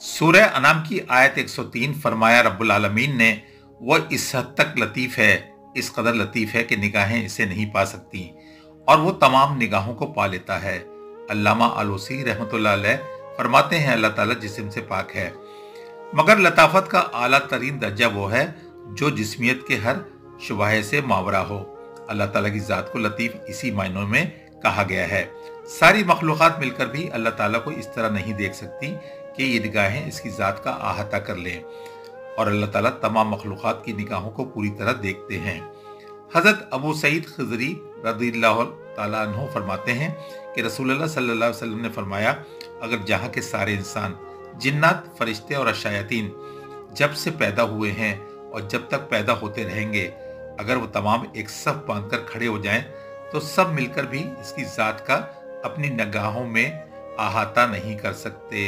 सूरह अनाम की आयत 103 फरमाया रब्बुल आलमीन ने, वह इस हद तक लतीफ है, इस कदर लतीफ है कि निगाहें इसे नहीं पा सकती और वो तमाम निगाहों को पा लेता है। अल्लामा आलूसी रहमतुल्लाह अलैह फरमाते हैं, अल्लाह ताला जिस्म से पाक है, मगर लताफत का आला तरीन दर्जा वो है जो जिस्मियत के हर शुबहे से मावरा हो। अल्लाह ताला की जात को लतीफ इसी मायनों में कहा गया है। सारी मखलूक़ात मिलकर भी अल्लाह ताला को इस तरह नहीं देख सकती कि ये निगाहें इसकी जात का अहाता कर लें, और अल्लाह ताला तमाम मखलूक़ात की निगाहों को पूरी तरह देखते हैं। हज़रत अबू सईद ख़ुदरी रज़ियल्लाहु ताला अन्हु फरमाते हैं कि रसूलुल्लाह सल्लल्लाहु अलैहि वसल्लम ने फरमाया, अगर जहाँ के सारे इंसान, जिन्नात, फरिश्ते और शयातीन जब से पैदा हुए हैं और जब तक पैदा होते रहेंगे, अगर वो तमाम एक सफ बांधकर खड़े हो जाएं, तो सब मिलकर भी इसकी जात का अपनी निगाहों में अहाता नहीं कर सकते।